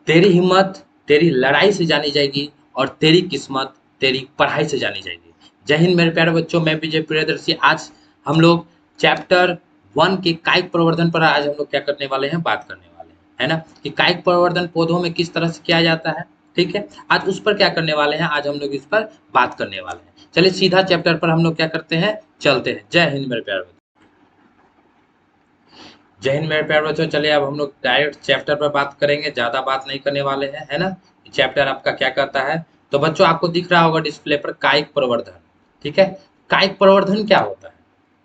तेरी हिम्मत तेरी लड़ाई से जानी जाएगी और तेरी किस्मत तेरी पढ़ाई से जानी जाएगी। जय हिंद मेरे प्यारे बच्चों, मैं विजय प्रियदर्शी। आज हम लोग चैप्टर 1 के कायिक प्रवर्धन पर आज हम लोग क्या करने वाले हैं, बात करने वाले हैं, है ना, कि कायिक प्रवर्धन पौधों में किस तरह से किया जाता है। ठीक है, आज उस पर क्या करने वाले हैं, आज हम लोग इस पर बात करने वाले हैं। चलिए सीधा चैप्टर पर हम लोग क्या करते हैं, चलते हैं। जय हिंद मेरे प्यारे बच्चों। जय हिंद मेरे प्यारे बच्चों। चलिए अब हम लोग डायरेक्ट चैप्टर पर बात करेंगे, ज्यादा बात नहीं करने वाले हैं, है ना। चैप्टर आपका क्या कहता है, तो बच्चों आपको दिख रहा होगा डिस्प्ले पर कायिक प्रवर्धन। ठीक है, कायिक प्रवर्धन क्या होता है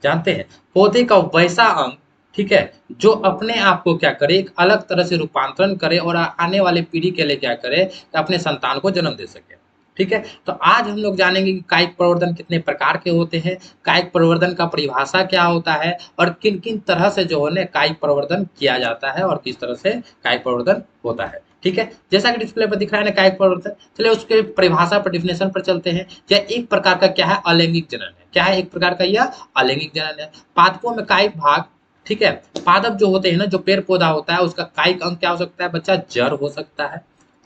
जानते हैं। पौधे का वैसा अंग, ठीक है, जो अपने आप को क्या करे, एक अलग तरह से रूपांतरण करे और आने वाले पीढ़ी के लिए क्या करे, अपने संतान को जन्म दे सके। ठीक है, तो आज हम लोग जानेंगे कि कायिक प्रवर्धन कितने प्रकार के होते हैं, कायिक प्रवर्धन का परिभाषा क्या होता है, और किन किन तरह से जो है कायिक प्रवर्धन किया जाता है और किस तरह से कायिक प्रवर्धन होता है। ठीक है, जैसा कि डिस्प्ले पर दिख रहा है ना कायिक प्रवर्धन। चलिए उसके परिभाषा पर, डिफिनेशन पर चलते हैं। यह एक प्रकार का क्या है, अलैंगिक जनन है। क्या है, एक प्रकार का यह अलैंगिक जनन है। पादपों में कायिक भाग, ठीक है, पादप जो होते हैं ना, जो पेड़ पौधा होता है उसका कायिक अंग क्या हो सकता है बच्चा, जड़ हो सकता है,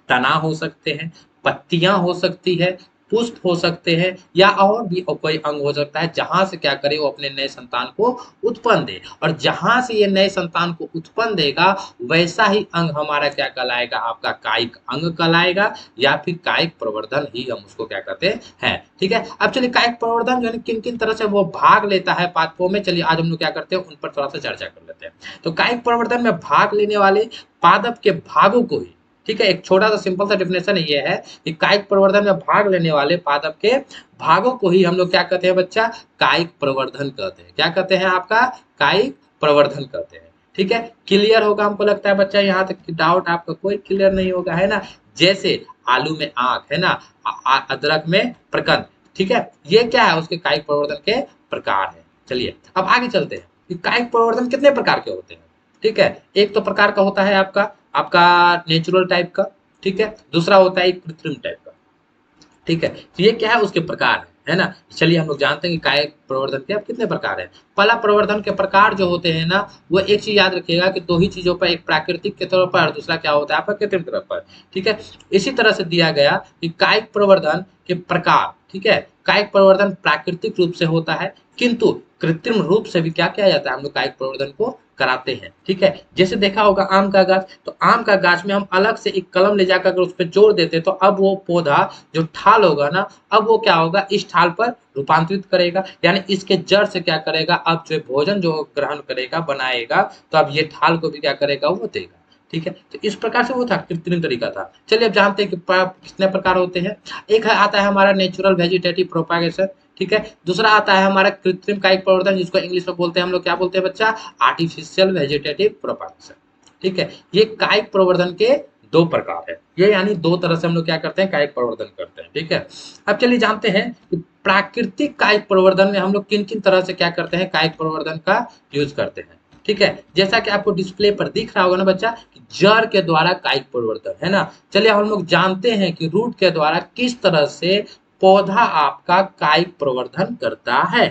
तना हो सकते हैं, पत्तियां हो सकती है, पुष्प हो सकते हैं, या और भी कोई अंग हो सकता है, जहां से क्या करे वो अपने नए संतान को उत्पन्न दे। और जहां से ये नए संतान को उत्पन्न देगा वैसा ही अंग हमारा क्या कहलाएगा, आपका कायिक अंग कहलाएगा, या फिर कायिक प्रवर्धन ही हम उसको क्या कहते हैं। ठीक है, अब चलिए कायिक प्रवर्धन जो है किन किन तरह से वो भाग लेता है पादपों में, चलिए आज हम लोग क्या करते हैं उन पर थोड़ा सा चर्चा कर लेते हैं। तो कायिक प्रवर्धन में भाग लेने वाले पादप के भागों को ही, ठीक है, एक छोटा सा सिंपल सा डेफिनेशन ये है कि कायिक प्रवर्धन में भाग लेने वाले पादप के भागों को ही हम लोग क्या कहते हैं बच्चा, कायिक प्रवर्धन कहते हैं। क्या कहते हैं, आपका कायिक प्रवर्धन कहते हैं। ठीक है, क्लियर होगा हमको लगता है बच्चा, यहाँ तक डाउट आपका कोई क्लियर नहीं होगा, है ना। जैसे आलू में आंख, है ना, अदरक में प्रकंद। ठीक है, ये क्या है, उसके कायिक प्रवर्धन के प्रकार है। चलिए अब आगे चलते हैं कि कायिक प्रवर्धन कितने प्रकार के होते हैं। ठीक है, एक तो प्रकार का होता है आपका आपका नेचुरल टाइप का, ठीक है, दूसरा होता है एक कृत्रिम टाइप का। ठीक है, तो ये क्या है, उसके प्रकार है ना। चलिए हम लोग जानते हैं कि कायिक प्रवर्धन के अब कितने प्रकार हैं। पहला प्रवर्धन के प्रकार जो होते हैं ना, वो एक चीज याद रखिएगा कि दो ही चीजों पर, एक प्राकृतिक के तौर पर और दूसरा क्या होता है आपका कृत्रिम तौर पर। ठीक है, इसी तरह से दिया गया कि कायिक प्रवर्धन के प्रकार, ठीक है, कायिक प्रवर्धन प्राकृतिक रूप से होता है, किंतु कृत्रिम रूप से भी क्या किया जाता है, हम लोग कायिक प्रवर्धन को कराते हैं। ठीक है, जैसे देखा होगा आम का गाछ, तो आम का गाछ में हम अलग से एक कलम ले जाकर उस पर जोड़ देते, तो अब वो पौधा जो ठाल होगा ना, अब वो क्या होगा, इस ठाल पर रूपांतरित करेगा, यानी इसके जड़ से क्या करेगा, अब जो भोजन जो ग्रहण करेगा बनाएगा, तो अब ये ठाल को भी क्या करेगा, वो देगा। ठीक है, तो इस प्रकार से वो था, कृत्रिम तरीका था। चलिए अब जानते हैं कि कितने प्रकार होते हैं। एक है आता है हमारा नेचुरल वेजिटेटिव प्रोपागेशन। ठीक है, दूसरा आता है हमारा कृत्रिम कायिक प्रवर्धन, जिसको इंग्लिश में बोलते हैं हम लोग क्या बोलते हैं बच्चा, आर्टिफिशियल वेजिटेटिव प्रोपागेशन। ठीक है, ये कायिक प्रवर्धन के दो प्रकार है, ये यानी दो तरह से हम लोग क्या करते हैं, कायिक प्रवर्धन करते हैं। ठीक है, अब चलिए जानते हैं कि प्राकृतिक कायिक प्रवर्धन में हम लोग किन किन तरह से क्या करते हैं, कायिक प्रवर्धन का यूज करते हैं। ठीक है, जैसा कि आपको डिस्प्ले पर दिख रहा होगा ना बच्चा, कि जड़ के द्वारा कायिक प्रवर्धन, है ना। चलिए हम लोग जानते हैं कि रूट के द्वारा किस तरह से पौधा आपका कायिक प्रवर्धन करता है।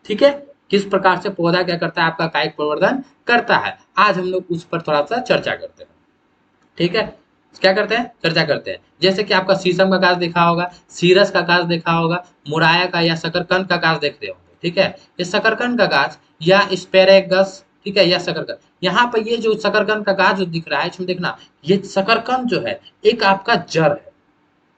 ठीक है, किस प्रकार से पौधा क्या करता है, आपका कायिक प्रवर्धन करता है, आज हम लोग उस पर थोड़ा सा चर्चा करते हैं। ठीक है, क्या करते हैं, चर्चा करते हैं। जैसे कि आपका शीशम का गाछ देखा होगा, सीरस का गाछ देखा होगा, मुराया का या शकरकंद का गाछ देख रहे होंगे। ठीक है, ये शकरकंद का गाछ या स्पेरेगस, ठीक है, या शकरकंद, यहाँ पर ये जो शकरकंद का गाछ जो दिख रहा है, इसमें देखना, ये शकरकंद जो है एक आपका जड़ है।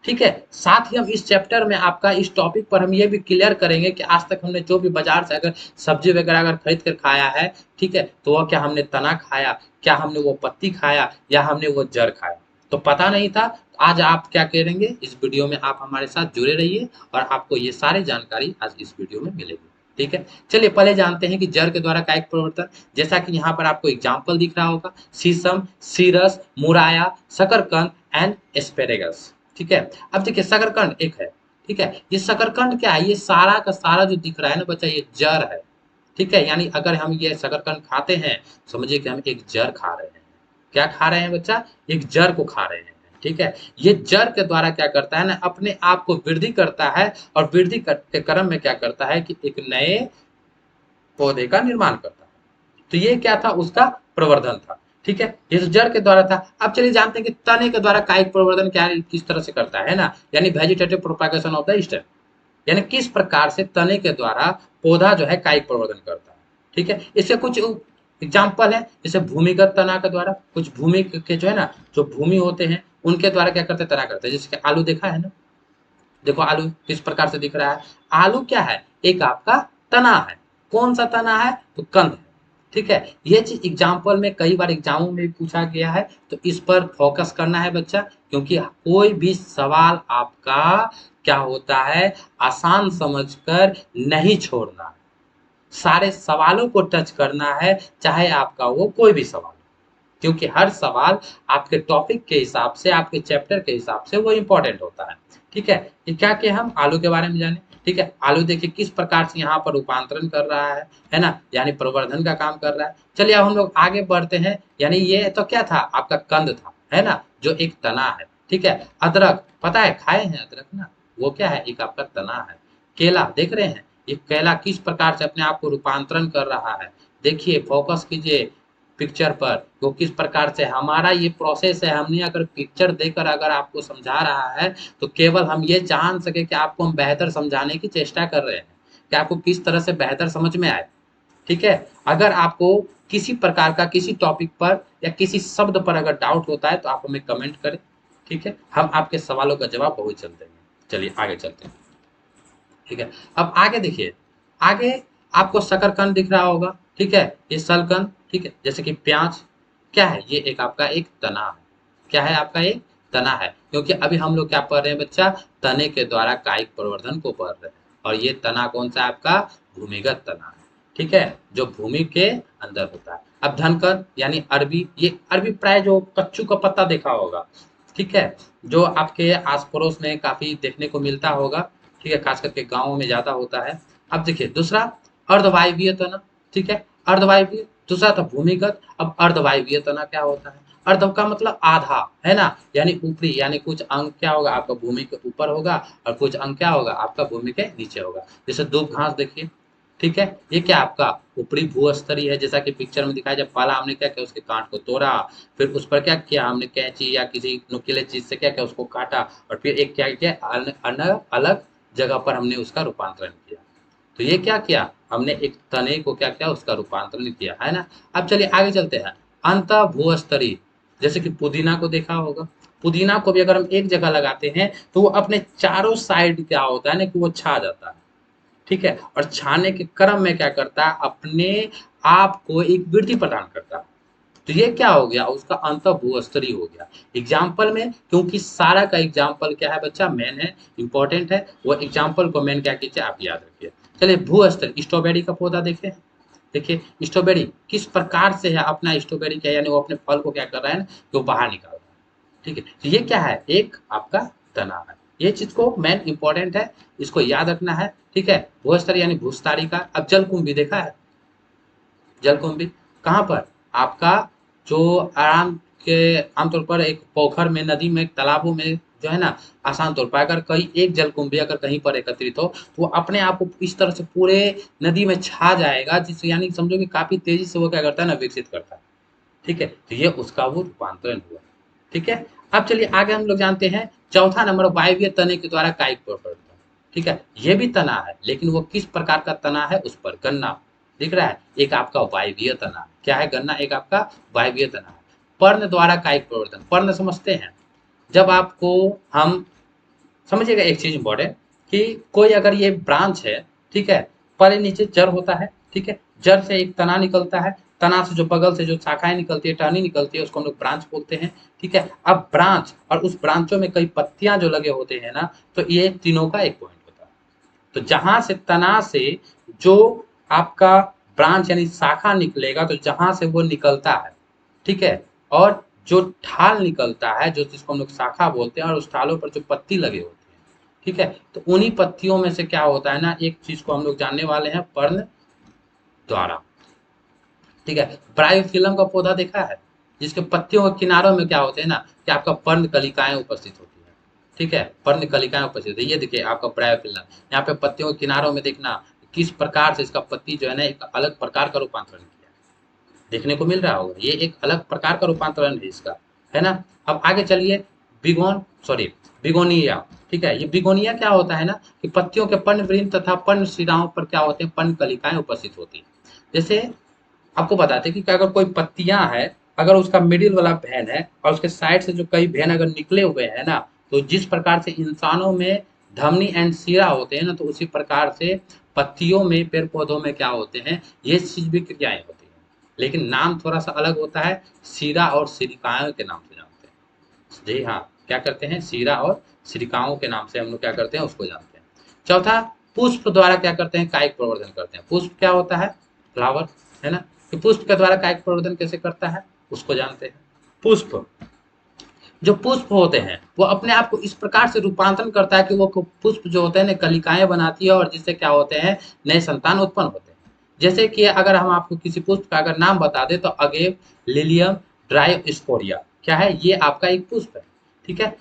ठीक है, साथ ही हम इस चैप्टर में आपका इस टॉपिक पर हम ये भी क्लियर करेंगे कि आज तक हमने जो भी बाजार से अगर सब्जी वगैरह अगर खरीद कर खाया है, ठीक है, तो वह क्या हमने तना खाया, क्या हमने वो पत्ती खाया, या हमने वो जड़ खाया, तो पता नहीं था। आज आप क्या करेंगे, इस वीडियो में आप हमारे साथ जुड़े रहिए और आपको ये सारी जानकारी आज इस वीडियो में मिलेगी। ठीक है, चलिए पहले जानते हैं कि जड़ के द्वारा कायिक प्रवर्तन। जैसा कि यहाँ पर आपको एग्जाम्पल दिख रहा होगा, शीशम, सीरस, मुराया, शकरकंद एंड एस्पेरेगस। ठीक है, अब देखिए शकरकंद एक है। ठीक है, ये शकरकंद क्या है, ये सारा का सारा जो दिख रहा है ना बच्चा, ये जड़ है। ठीक है, यानी अगर हम ये शकरकंद खाते हैं, समझिए कि हम एक जड़ खा रहे हैं। क्या खा रहे हैं बच्चा, एक जड़ को खा रहे हैं। ठीक है, ये जड़ के द्वारा क्या करता है ना, अपने आप को वृद्धि करता है, और वृद्धि के क्रम में क्या करता है कि एक नए पौधे का निर्माण करता है। तो ये क्या था, उसका प्रवर्धन था। ठीक है, ये तो जड़ के द्वारा था। अब चलिए जानते हैं कि तने के द्वारा कायिक प्रवर्धन क्या किस तरह से करता है ना, यानी vegetative propagation of the stem, यानी किस प्रकार से तने के द्वारा पौधा जो है कायिक प्रवर्धन करता है। ठीक है, इसके कुछ एग्जाम्पल है, जैसे भूमिगत तना के द्वारा, कुछ भूमि के जो है ना, जो भूमि होते हैं उनके द्वारा क्या करते हैं, तना करते हैं। जैसे कि आलू देखा है ना, देखो आलू किस प्रकार से दिख रहा है। आलू क्या है, एक आपका तना है। कौन सा तना है, तो कंद है। ठीक है, ये चीज एग्जाम्पल में कई बार एग्जामों में भी पूछा गया है, तो इस पर फोकस करना है बच्चा, क्योंकि कोई भी सवाल आपका क्या होता है, आसान समझकर नहीं छोड़ना है। सारे सवालों को टच करना है, चाहे आपका वो कोई भी सवाल, क्योंकि हर सवाल आपके टॉपिक के हिसाब से, आपके चैप्टर के हिसाब से वो इंपॉर्टेंट होता है। ठीक है, ये क्या कि हम आलू के बारे में जाने। ठीक है, आलू देखिए किस प्रकार से यहाँ पर रूपांतरण कर रहा है ना, यानी प्रवर्धन का काम कर रहा है। चलिए अब हम लोग आगे बढ़ते हैं, यानी ये तो क्या था, आपका कंद था, है ना, जो एक तना है। ठीक है, अदरक पता है, खाए हैं अदरक ना, वो क्या है, एक आपका तना है। केला देख रहे हैं, ये केला किस प्रकार से अपने आप को रूपांतरण कर रहा है। देखिए फोकस कीजिए पिक्चर पर, वो किस प्रकार से हमारा ये प्रोसेस है। हमने अगर पिक्चर देकर अगर आपको समझा रहा है, तो केवल हम ये जान सके कि आपको हम बेहतर समझाने की चेष्टा कर रहे हैं, कि आपको किस तरह से बेहतर समझ में आए। ठीक है, अगर आपको किसी प्रकार का किसी टॉपिक पर या किसी शब्द पर अगर डाउट होता है, तो आप हमें कमेंट करें। ठीक है, हम आपके सवालों का जवाब बहुत जल्द देंगे। चलिए आगे चलते हैं। ठीक है, अब आगे देखिए, आगे आपको शकरकंद दिख रहा होगा। ठीक है, ये सलकंद, ठीक है, जैसे कि प्याज, क्या है, ये एक आपका एक तना है। क्या है, आपका एक तना है, क्योंकि अभी हम लोग क्या पढ़ रहे हैं बच्चा, तने के द्वारा कायिक प्रवर्धन को पढ़ रहे हैं। और ये तना कौन सा है, आपका भूमिगत तना है। ठीक है, जो भूमि के अंदर होता है। अब धनकर यानी अरबी, ये अरबी प्राय जो कच्चू का पत्ता देखा होगा। ठीक है, जो आपके आस पड़ोस में काफी देखने को मिलता होगा। ठीक है, खास करके गाँवों में ज्यादा होता है। अब देखिए दूसरा, अर्धवायवीय तना। ठीक है, अर्धवायवीय, दूसरा था भूमिगत। अब अर्धवायवीय तना क्या होता है, अर्ध का मतलब आधा, है ना, यानी ऊपरी, यानी कुछ अंग क्या होगा आपका भूमि के ऊपर होगा, और कुछ अंग क्या होगा आपका भूमि के नीचे होगा। जैसे दूब घास देखिए। ठीक है, ये क्या आपका ऊपरी भूस्तरीय है, जैसा कि पिक्चर में दिखाया, जब पहला हमने क्या किया, उसके कांट को तोड़ा, फिर उस पर क्या किया हमने, कैंची या किसी नुकीले चीज से क्या किया, उसको काटा, और फिर एक क्या किया, अलग अलग जगह पर हमने उसका रूपांतरण किया। तो ये क्या किया, हमने एक तने को क्या किया, उसका रूपांतरण किया, है ना। अब चलिए आगे चलते हैं, अंत भूस्तरीय, जैसे कि पुदीना को देखा होगा। पुदीना को भी अगर हम एक जगह लगाते हैं, तो वो अपने चारों साइड क्या होता है ना, कि वो छा जाता है। ठीक है, और छाने के क्रम में क्या करता है, अपने आप को एक वृद्धि प्रदान करता है। तो ये क्या हो गया, उसका अंत भूस्तरीय हो गया। एग्जाम्पल में, क्योंकि सारा का एग्जाम्पल क्या है बच्चा, मेन है, इंपॉर्टेंट है, वो एग्जाम्पल को मेन क्या कीजिए, आप याद रखिए। चलिए भूस्तरीय, स्ट्रॉबेरी का पौधा देखे, देखिए स्ट्रॉबेरी किस प्रकार से है, अपना स्ट्रॉबेरी क्या, यानी वो अपने फल को क्या कर रहा है ना, कि वो बाहर निकाल रहा है। ठीक है, तो ये क्या है, एक आपका तना है। ये चीज को मेन इंपॉर्टेंट है, इसको याद रखना है। ठीक है, भूस्तरीय यानी भूस्तारी का। अब जलकुंभी देखा है, जलकुंभी कहाँ पर, आपका जो आराम के आमतौर पर एक पोखर में, नदी में, तालाबों में जो है ना, आसान तौर पर अगर कहीं एक जलकुंभी अगर कहीं पर एकत्रित हो, तो वो अपने आप को इस तरह से पूरे नदी में छा जाएगा, जिससे यानी समझो कि काफी तेजी से वो क्या करता है ना, विकसित करता है। ठीक है, तो ये उसका वो रूपांतरण हुआ। ठीक है, अब चलिए आगे हम लोग जानते हैं चौथा नंबर, वायवीय तने के द्वारा कायिक प्रवर्धन। ठीक है, ये भी तना है, लेकिन वो किस प्रकार का तना है, उस पर गन्ना दिख रहा है, एक आपका वायवीय तना है। क्या है, गन्ना एक आपका वायवीय तना है। पर्ण द्वारा कायिक प्रवर्धन, पर्ण समझते हैं, जब आपको हम समझिएगा एक चीज इंपॉर्टेंट, कि कोई अगर ये ब्रांच है, ठीक है, पहले नीचे जड़ होता है। ठीक है, जड़ से एक तना निकलता है, तना से जो बगल से जो शाखाएं निकलती है, टहनी निकलती है, उसको हम लोग ब्रांच बोलते हैं। ठीक है, अब ब्रांच और उस ब्रांचों में कई पत्तियां जो लगे होते हैं ना, तो ये तीनों का एक पॉइंट होता है। तो जहां से तना से जो आपका ब्रांच यानी शाखा निकलेगा, तो जहां से वो निकलता है, ठीक है, और जो ठाल निकलता है, जो जिसको हम लोग शाखा बोलते हैं, और उस ठालों पर जो पत्ती लगे होते हैं, ठीक है, तो उन्हीं पत्तियों में से क्या होता है ना, एक चीज को हम लोग जानने वाले हैं, पर्ण द्वारा। ठीक है, ब्रायोफिल्म का पौधा देखा है, जिसके पत्तियों के किनारों में क्या होते हैं ना, कि आपका पर्ण कलिकाएं उपस्थित होती है। ठीक है, पर्ण कलिकाएं उपस्थित है, ये देखिए आपका ब्रायोफिल्म, यहाँ पे पत्तियों के किनारों में देखना किस प्रकार से इसका पत्ती जो है ना, एक अलग प्रकार का रूपांतरण किया है। देखने को मिल रहा होगा। ये एक अलग प्रकार का रूपांतरण है इसका, है ना। अब आगे चलिए, बिगोनिया। ठीक है, ये बिगोनिया क्या होता है ना, कि पत्तियों के पर्णवृंत तथा पर्ण शिराओं पर क्या होते हैं, पर्ण कलिकाएं उपस्थित होती हैं। जैसे आपको बताते हैं कि अगर कोई पत्तियां है, अगर उसका मिडिल वाला वेन है और उसके साइड से जो कई वेन अगर निकले हुए हैं ना, तो जिस प्रकार से इंसानों में धमनी एंड शिरा होते हैं ना, तो उसी प्रकार से पत्तियों में, पेड़ पौधों में क्या होते हैं, ये चीज भी क्रियाएं होती हैं। लेकिन नाम थोड़ा सा अलग होता है, शिरा और सिरिकाएं के नाम से जानते हैं। जी हाँ, क्या करते हैं, शिरा और सिरिकाओं के नाम से हम लोग क्या करते हैं, उसको जानते हैं। चौथा, पुष्प द्वारा क्या करते हैं, कायिक प्रवर्धन करते हैं। पुष्प क्या होता है, फ्लावर, है ना। कि पुष्प के द्वारा कायिक प्रवर्धन कैसे करता है, उसको जानते हैं। पुष्प, जो पुष्प होते हैं वो अपने आप को इस प्रकार से रूपांतरण करता है कि वो पुष्प जो होते हैं ना, कलिकाएं बनाती है, और जिससे क्या होते हैं, नए संतान उत्पन्न होते हैं। जैसे कि अगर हम आपको किसी पुष्प का अगर नाम बता दें, तो अगेव, लिलियम, ड्रायोस्पोरिया, क्या है, ये आपका एक पुष्प है। ठीक है।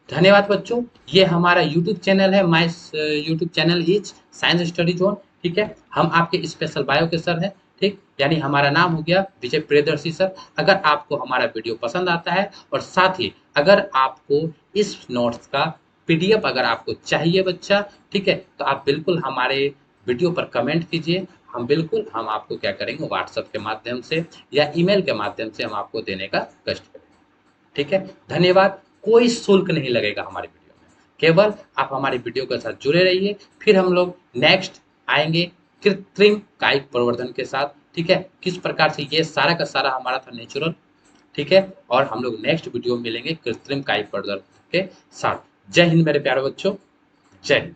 धन्यवाद बच्चों। ये हमारा यूट्यूब चैनल है, my YouTube channel is science study zone. ठीक है, हम आपके स्पेशल बायो के सर हैं। ठीक, यानी हमारा नाम हो गया विजय प्रियदर्शी सर। अगर आपको हमारा वीडियो पसंद आता है, और साथ ही अगर आपको इस नोट्स का पीडीएफ अगर आपको चाहिए बच्चा, ठीक है, तो आप बिल्कुल हमारे वीडियो पर कमेंट कीजिए। हम आपको क्या करेंगे, व्हाट्सएप के माध्यम से या ईमेल के माध्यम से हम आपको देने का कष्ट करेंगे। ठीक है, धन्यवाद। कोई शुल्क नहीं लगेगा हमारे वीडियो में, केवल आप हमारी वीडियो के साथ जुड़े रहिए। फिर हम लोग नेक्स्ट आएंगे कृत्रिम कायिक प्रवर्धन के साथ। ठीक है, किस प्रकार से ये सारा का सारा हमारा था नेचुरल। ठीक है, और हम लोग नेक्स्ट वीडियो में मिलेंगे कृत्रिम कायिक प्रवर्धन के साथ। जय हिंद मेरे प्यारे बच्चों, जय हिंद।